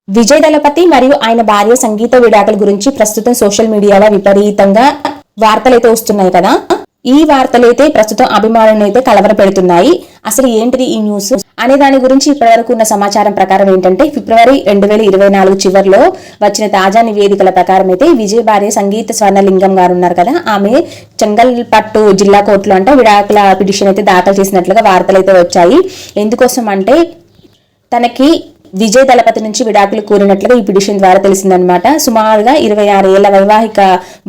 విజయ్ దళపతి మరియు ఆయన భార్య సంగీత విడాకుల గురించి ప్రస్తుతం సోషల్ మీడియాలో విపరీతంగా వార్తలైతే వస్తున్నాయి కదా. ఈ వార్తలైతే ప్రస్తుతం అభిమానులను అయితే కలవర పెడుతున్నాయి. అసలు ఏంటిది ఈ న్యూస్ అనే దాని గురించి ఇప్పటివరకు ఉన్న సమాచారం ప్రకారం ఏంటంటే ఫిబ్రవరి 2024 చివరిలో వచ్చిన తాజా నివేదికల ప్రకారం అయితే విజయ్ భార్య సంగీత స్వర్ణలింగం గారు ఉన్నారు కదా, ఆమె చెంగల్పట్టు జిల్లా కోర్టులో అంటే విడాకుల పిటిషన్ అయితే దాఖలు చేసినట్లుగా వార్తలు అయితే వచ్చాయి. ఎందుకోసం అంటే తనకి విజయ్ దళపతి నుంచి విడాకులు కోరినట్లుగా ఈ పిటిషన్ ద్వారా తెలిసిందనమాట. సుమారుగా 26 ఏళ్ల వైవాహిక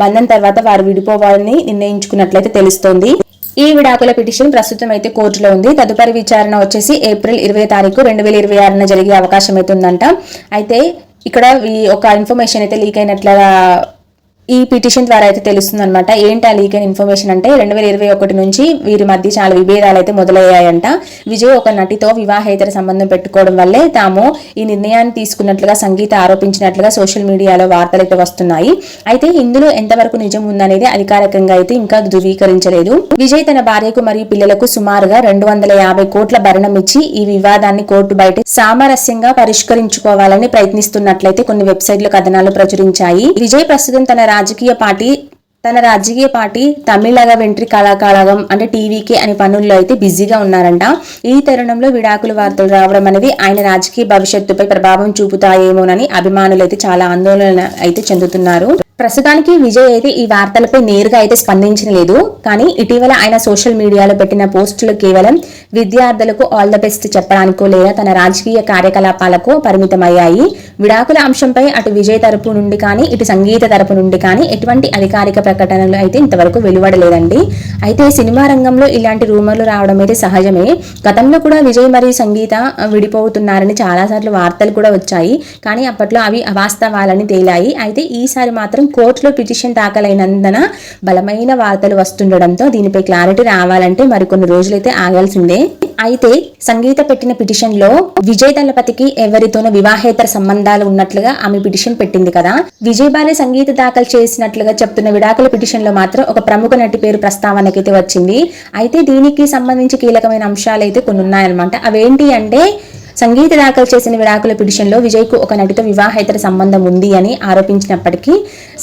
బంధం తర్వాత వారు విడిపోవాలని నిర్ణయించుకున్నట్లయితే తెలుస్తోంది. ఈ విడాకుల పిటిషన్ ప్రస్తుతం అయితే కోర్టులో ఉంది. తదుపరి విచారణ వచ్చేసి ఏప్రిల్ 20 తారీఖు 2026 జరిగే అవకాశం అయితే ఉందంట. అయితే ఇక్కడ ఒక ఇన్ఫర్మేషన్ అయితే లీక్ అయినట్లుగా ఈ పిటిషన్ ద్వారా అయితే తెలుస్తుంది అనమాట. ఏంటి ఆ లీక్ అయిన ఇన్ఫర్మేషన్ అంటే 2021 నుంచి వీరి మధ్య చాలా విభేదాలు అయితే మొదలయ్యాయంట. విజయ్ ఒక నటితో వివాహేతర సంబంధం పెట్టుకోవడం వల్లే తాము ఈ నిర్ణయాన్ని తీసుకున్నట్లుగా సంగీత ఆరోపించినట్లుగా సోషల్ మీడియాలో వార్తలు అయితే వస్తున్నాయి. అయితే ఇందులో ఎంతవరకు నిజం ఉందనేది అధికారికంగా అయితే ఇంకా ధృవీకరించలేదు. విజయ్ తన భార్యకు మరియు పిల్లలకు సుమారుగా 250 కోట్ల భరణం ఇచ్చి ఈ వివాదాన్ని కోర్టు బయట సామరస్యంగా పరిష్కరించుకోవాలని ప్రయత్నిస్తున్నట్లయితే కొన్ని వెబ్సైట్లు కథనాలు ప్రచురించాయి. విజయ్ ప్రస్తుతం తన రాజకీయ పార్టీ తమిళగ వెంట్రి కళాకాళగం అంటే టీవీకే అనే పనుల్లో అయితే బిజీగా ఉన్నారంట. ఈ తరుణంలో విడాకుల వార్తలు రావడం అనేది ఆయన రాజకీయ భవిష్యత్తుపై ప్రభావం చూపుతాయేమోనని అభిమానులు అయితే చాలా ఆందోళన అయితే చెందుతున్నారు. ప్రస్తుతానికి విజయ్ అయితే ఈ వార్తలపై నేరుగా అయితే స్పందించలేదు. కానీ ఇటీవల ఆయన సోషల్ మీడియాలో పెట్టిన పోస్టులు కేవలం విద్యార్థులకు ఆల్ ద బెస్ట్ చెప్పడానికో లేదా తన రాజకీయ కార్యకలాపాలకు పరిమితమయ్యాయి. విడాకుల అంశంపై అటు విజయ్ తరపు నుండి కానీ ఇటు సంగీత తరపు నుండి కానీ ఎటువంటి అధికారిక ప్రకటనలు అయితే ఇంతవరకు వెలువడలేదండి. అయితే సినిమా రంగంలో ఇలాంటి రూమర్లు రావడం అయితే సహజమే. గతంలో కూడా విజయ్ మరియు సంగీత విడిపోతున్నారని చాలాసార్లు వార్తలు కూడా వచ్చాయి. కానీ అప్పట్లో అవి అవాస్తవాలని తేలాయి. అయితే ఈసారి మాత్రం కోర్టులో పిటిషన్ దాఖలైనందున బలమైన వార్తలు వస్తుండడంతో దీనిపై క్లారిటీ రావాలంటే మరికొన్ని రోజులైతే ఆగాల్సిందే. అయితే సంగీత పెట్టిన పిటిషన్ లో విజయ్ దళపతికి ఎవరితోనో వివాహేతర సంబంధాలు ఉన్నట్లుగా ఆమె పిటిషన్ పెట్టింది కదా. విజయ్ భార్య సంగీత దాఖలు చేసినట్లుగా చెప్తున్న విడాకుల పిటిషన్ లో మాత్రం ఒక ప్రముఖ నటి పేరు ప్రస్తావనకైతే వచ్చింది. అయితే దీనికి సంబంధించి కీలకమైన అంశాలు అయితే కొన్ని ఉన్నాయన్నమాట. అవేంటి అంటే సంగీత దాఖలు చేసిన విడాకుల పిటిషన్ లో విజయ్ కు ఒక నటితో వివాహేతర సంబంధం ఉంది అని ఆరోపించినప్పటికీ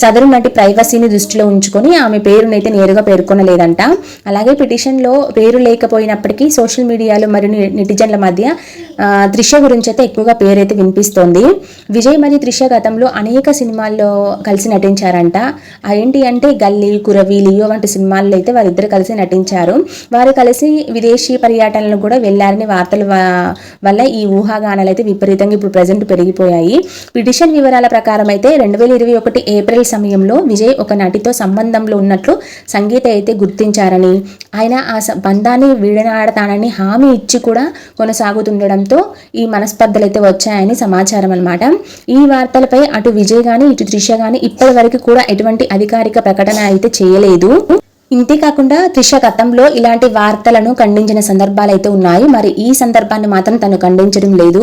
సదరు నటి ప్రైవసీని దృష్టిలో ఉంచుకొని ఆమె పేరునైతే నేరుగా పేర్కొనలేదంట. అలాగే పిటిషన్ లో పేరు లేకపోయినప్పటికీ సోషల్ మీడియాలో మరియు నెటిజన్ల మధ్య త్రిష గురించి అయితే ఎక్కువగా పేరైతే వినిపిస్తోంది. విజయ్ మరియు త్రిష గతంలో అనేక సినిమాల్లో కలిసి నటించారంట. ఏంటి అంటే గల్లీ, కురవి, లియో వంటి సినిమాల్లో అయితే వారిద్దరు కలిసి నటించారు. వారు కలిసి విదేశీ పర్యటనలు కూడా వెళ్లారని వార్తల వల్ల ఈ ఊహాగానాలు అయితే విపరీతంగా ఇప్పుడు ప్రజెంట్ పెరిగిపోయాయి. పిటిషన్ వివరాల ప్రకారం అయితే 2021 ఏప్రిల్ సమయంలో విజయ్ ఒక నటితో సంబంధంలో ఉన్నట్లు సంగీత అయితే గుర్తించారని, ఆయన ఆ బంధాన్ని విడనాడతానని హామీ ఇచ్చి కూడా కొనసాగుతుండడంతో ఈ మనస్పర్ధలు అయితే వచ్చాయని సమాచారం అన్నమాట. ఈ వార్తలపై అటు విజయ్ గాని ఇటు త్రిష గాని ఇప్పటి వరకు కూడా ఎటువంటి అధికారిక ప్రకటన అయితే చేయలేదు. ఇంతేకాకుండా త్రిష గతంలో ఇలాంటి వార్తలను ఖండించిన సందర్భాలు అయితే ఉన్నాయి. మరి ఈ సందర్భాన్ని మాత్రం తను ఖండించడం లేదు.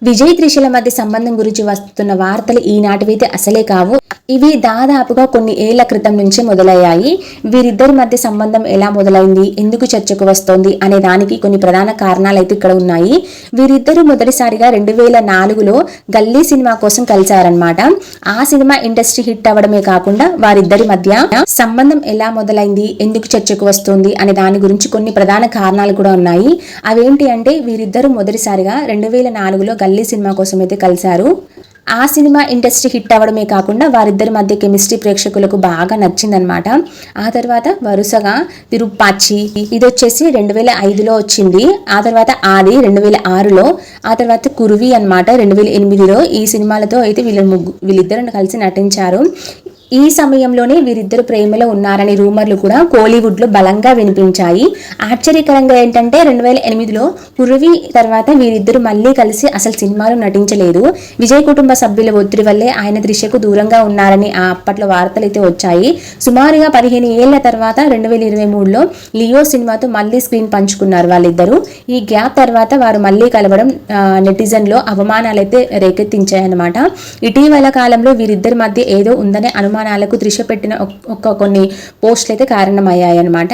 విజయ్ త్రిషల మధ్య సంబంధం గురించి వస్తున్న వార్తలు ఈనాటివైతే అసలే కావు. ఇవి దాదాపుగా కొన్ని ఏళ్ల క్రితం నుంచే మొదలయ్యాయి. వీరిద్దరి మధ్య సంబంధం ఎలా మొదలైంది, ఎందుకు చర్చకు వస్తోంది అనే దానికి కొన్ని ప్రధాన కారణాలు అయితే ఇక్కడ ఉన్నాయి. వీరిద్దరు మొదటిసారిగా 2004లో గల్లీ సినిమా కోసం కలిశారనమాట. ఆ సినిమా ఇండస్ట్రీ హిట్ అవ్వడమే కాకుండా వారిద్దరి మధ్య సంబంధం ఎలా మొదలైంది, ఎందుకు చర్చకు వస్తుంది అనే దాని గురించి కొన్ని ప్రధాన కారణాలు కూడా ఉన్నాయి. అవేంటి అంటే వీరిద్దరు మొదటిసారిగా 2004లో గల్లీ సినిమా కోసం అయితే కలిశారు. ఆ సినిమా ఇండస్ట్రీ హిట్ అవ్వడమే కాకుండా వారిద్దరి మధ్య కెమిస్ట్రీ ప్రేక్షకులకు బాగా నచ్చిందనమాట. ఆ తర్వాత వరుసగా తిరుప్పాచి ఇది వచ్చేసి 2005లో వచ్చింది. ఆ తర్వాత ఆది 2006లో, ఆ తర్వాత కురువి అనమాట 2008లో. ఈ సినిమాలతో అయితే వీళ్ళిద్దరు కలిసి నటించారు. ఈ సమయంలోనే వీరిద్దరు ప్రేమలో ఉన్నారని రూమర్లు కూడా కోలీవుడ్ లో బలంగా వినిపించాయి. ఆశ్చర్యకరంగా ఏంటంటే 2008లో కురువి తర్వాత వీరిద్దరు మళ్ళీ కలిసి అసలు సినిమాలో నటించలేదు. విజయ్ కుటుంబ సభ్యుల ఒత్తిడి వల్లే ఆయన త్రిషకు దూరంగా ఉన్నారని అప్పట్లో వార్తలు అయితే వచ్చాయి. సుమారుగా 15 ఏళ్ల తర్వాత 2023లో లియో సినిమాతో మళ్ళీ స్క్రీన్ పంచుకున్నారు వాళ్ళిద్దరూ. ఈ గ్యాప్ తర్వాత వారు మళ్ళీ కలవడం నెటిజన్లో అవమానాలైతే రేకెత్తించాయన్నమాట. ఇటీవల కాలంలో వీరిద్దరి మధ్య ఏదో ఉందనే అనుమానం అనుమానాలకు త్రిష పెట్టిన కొన్ని పోస్టులు అయితే కారణమయ్యాయి అనమాట.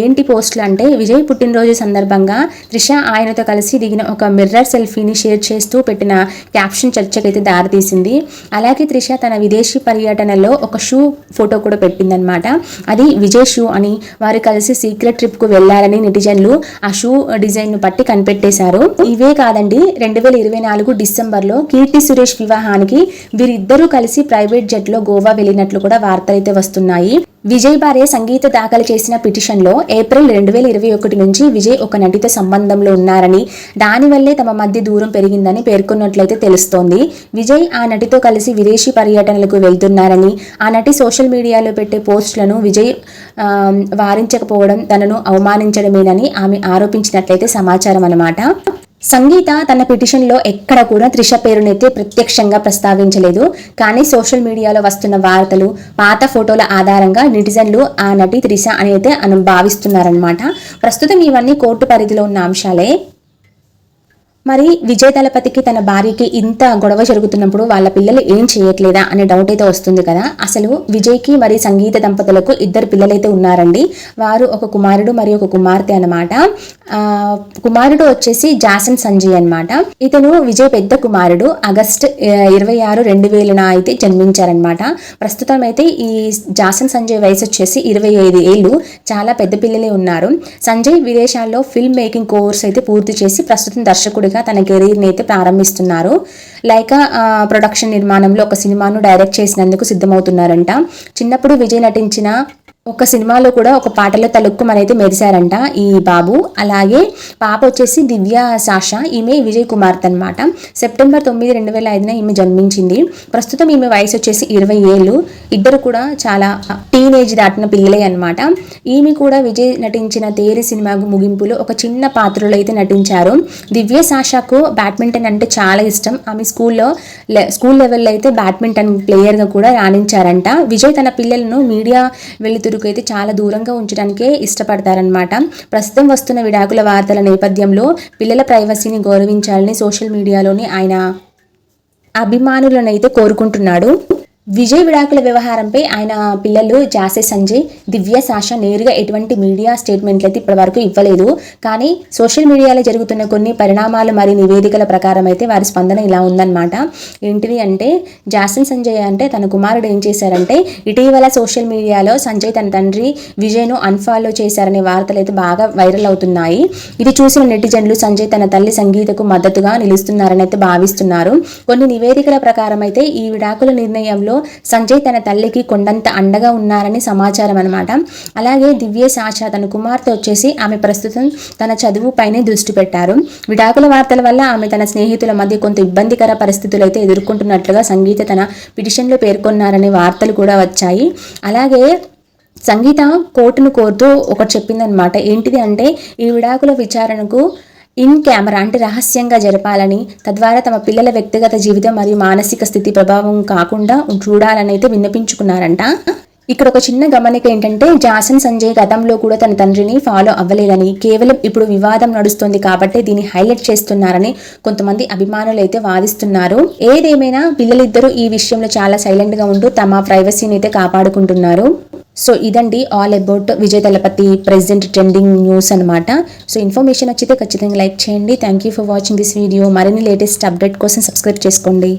ఏంటి పోస్టులు అంటే, విజయ్ పుట్టినరోజు సందర్భంగా త్రిష ఆయనతో కలిసి దిగిన ఒక మిర్రర్ సెల్ఫీని షేర్ చేస్తూ పెట్టిన క్యాప్షన్ చర్చకైతే దారితీసింది. అలాగే త్రిష తన విదేశీ పర్యటనలో ఒక షూ ఫోటో కూడా పెట్టిందనమాట. అది విజయ్ షూ అని, వారు కలిసి సీక్రెట్ ట్రిప్కు వెళ్లారని నెటిజన్లు ఆ షూ డిజైన్ను పట్టి కనిపెట్టేశారు. ఇవే కాదండి, 2024 డిసెంబర్లో కీర్తి సురేష్ వివాహానికి వీరిద్దరూ కలిసి ప్రైవేట్ జెట్లో గోవా వెళ్ళినట్లు కూడా వార్తలైతే వస్తున్నాయి. విజయ్ భార్య సంగీత దాఖలు చేసిన పిటిషన్లో ఏప్రిల్ 2021 నుంచి విజయ్ ఒక నటితో సంబంధంలో ఉన్నారని, దానివల్లే తమ మధ్య దూరం పెరిగిందని పేర్కొన్నట్లయితే తెలుస్తోంది. విజయ్ ఆ నటితో కలిసి విదేశీ పర్యటనలకు వెళ్తున్నారని, ఆ నటి సోషల్ మీడియాలో పెట్టే పోస్టులను విజయ్ వారించకపోవడం తనను అవమానించడమేనని ఆమె ఆరోపించినట్లయితే సమాచారం అన్నమాట. సంగీత తన పిటిషన్లో ఎక్కడ కూడా త్రిష పేరునైతే ప్రత్యక్షంగా ప్రస్తావించలేదు. కానీ సోషల్ మీడియాలో వస్తున్న వార్తలు, పాత ఫోటోల ఆధారంగా నెటిజన్లు ఆ నటి త్రిష అని అయితే భావిస్తున్నారనమాట. ప్రస్తుతం ఇవన్నీ కోర్టు పరిధిలో ఉన్న అంశాలే. మరి విజయ్ దళపతికి తన భార్యకి ఇంత గొడవ జరుగుతున్నప్పుడు వాళ్ళ పిల్లలు ఏం చేయట్లేదా అనే డౌట్ అయితే వస్తుంది కదా. అసలు విజయ్కి మరి సంగీత దంపతులకు 2 పిల్లలైతే ఉన్నారండి. వారు ఒక కుమారుడు మరియు ఒక కుమార్తె అనమాట. కుమారుడు వచ్చేసి జాసన్ సంజయ్ అనమాట. ఇతను విజయ్ పెద్ద కుమారుడు. ఆగస్టు 26, 2000 అయితే జన్మించారనమాట. ప్రస్తుతం అయితే ఈ జాసన్ సంజయ్ వయసు వచ్చేసి 25 ఏళ్ళు. చాలా పెద్ద పిల్లలే ఉన్నారు. సంజయ్ విదేశాల్లో ఫిల్మ్ మేకింగ్ కోర్స్ అయితే పూర్తి చేసి ప్రస్తుతం దర్శకుడిగా తన కెరీర్ని అయితే ప్రారంభిస్తున్నారు. లైకా ప్రొడక్షన్ నిర్మాణంలో ఒక సినిమాను డైరెక్ట్ చేసినందుకు సిద్ధమవుతున్నారంట. చిన్నప్పుడు విజయ్ నటించిన ఒక సినిమాలో కూడా ఒక పాటలో తలుక్కుమనైతే మెరిశారంట ఈ బాబు. అలాగే పాప వచ్చేసి దివ్య సాషా, ఈమె విజయ్ కుమార్తె అనమాట. సెప్టెంబర్ 9, 2005 ఈమె జన్మించింది. ప్రస్తుతం ఈమె వయసు వచ్చేసి 20 ఏళ్ళు. ఇద్దరు కూడా చాలా టీనేజ్ దాటిన పిల్లలే అనమాట. ఈమె కూడా విజయ్ నటించిన తేరి సినిమా ముగింపులో ఒక చిన్న పాత్రలో అయితే నటించారు. దివ్య సాషాకు బ్యాడ్మింటన్ అంటే చాలా ఇష్టం. ఆమె స్కూల్ లెవెల్లో అయితే బ్యాడ్మింటన్ ప్లేయర్గా కూడా రాణించారంట. విజయ్ తన పిల్లలను మీడియా వెలుతురుకు అయితే చాలా దూరంగా ఉంచడానికే ఇష్టపడతారనమాట. ప్రస్తుతం వస్తున్న విడాకుల వార్తల నేపథ్యంలో పిల్లల ప్రైవసీని గౌరవించాలని సోషల్ మీడియాలోని ఆయన అభిమానులను అయితే కోరుకుంటున్నాడు. విజయ్ విడాకుల వ్యవహారంపై ఆయన పిల్లలు జాసే సంజయ్, దివ్య సాషా నేరుగా ఎటువంటి మీడియా స్టేట్మెంట్లు అయితే ఇప్పటివరకు ఇవ్వలేదు. కానీ సోషల్ మీడియాలో జరుగుతున్న కొన్ని పరిణామాలు మరియు నివేదికల ప్రకారం అయితే వారి స్పందన ఇలా ఉందన్నమాట. ఏంటిది అంటే, జాసన్ సంజయ్ అంటే తన కుమారుడు ఏం చేశారంటే, ఇటీవల సోషల్ మీడియాలో సంజయ్ తన తండ్రి విజయ్ను అన్ఫాలో చేశారనే వార్తలు అయితే బాగా వైరల్ అవుతున్నాయి. ఇది చూసిన నెటిజన్లు సంజయ్ తన తల్లి సంగీతకు మద్దతుగా నిలుస్తున్నారని అయితే భావిస్తున్నారు. కొన్ని నివేదికల ప్రకారం అయితే ఈ విడాకుల నిర్ణయంలో సంజయ్ తన తల్లికి కొండంత అండగా ఉన్నారని సమాచారం అనమాట. అలాగే దివ్య సాషా తన కుమార్తె వచ్చేసి ఆమె ప్రస్తుతం తన చదువు పైనే దృష్టి పెట్టారు. విడాకుల వార్తల వల్ల ఆమె తన స్నేహితుల మధ్య కొంత ఇబ్బందికర పరిస్థితులు అయితే ఎదుర్కొంటున్నట్లుగా సంగీత తన పిటిషన్లో పేర్కొన్నారనే వార్తలు కూడా వచ్చాయి. అలాగే సంగీత కోర్టును కోరుతూ ఒకటి చెప్పిందనమాట. ఏంటిది అంటే, ఈ విడాకుల విచారణకు ఇన్ కెమెరా అంటే రహస్యంగా జరపాలని, తద్వారా తమ పిల్లల వ్యక్తిగత జీవితం మరియు మానసిక స్థితి ప్రభావం కాకుండా చూడాలని అయితే విన్నపించుకున్నారంట. ఇక్కడ ఒక చిన్న గమనిక ఏంటంటే, జాసన్ సంజయ్ గతంలో కూడా తన తండ్రిని ఫాలో అవ్వలేదని, కేవలం ఇప్పుడు వివాదం నడుస్తుంది కాబట్టి దీన్ని హైలైట్ చేస్తున్నారని కొంతమంది అభిమానులు అయితే వాదిస్తున్నారు. ఏదేమైనా పిల్లలిద్దరూ ఈ విషయంలో చాలా సైలెంట్ గా ఉంటూ తమ ప్రైవసీని అయితే కాపాడుకుంటున్నారు. సో ఇదండి all about Vijay Thalapathy present trending news అనమాట. సో ఇన్ఫర్మేషన్ వచ్చితే ఖచ్చితంగా లైక్ చేయండి. Thank you for watching this video. మరిన్ని లేటెస్ట్ అప్డేట్ కోసం సబ్స్క్రైబ్ చేసుకోండి.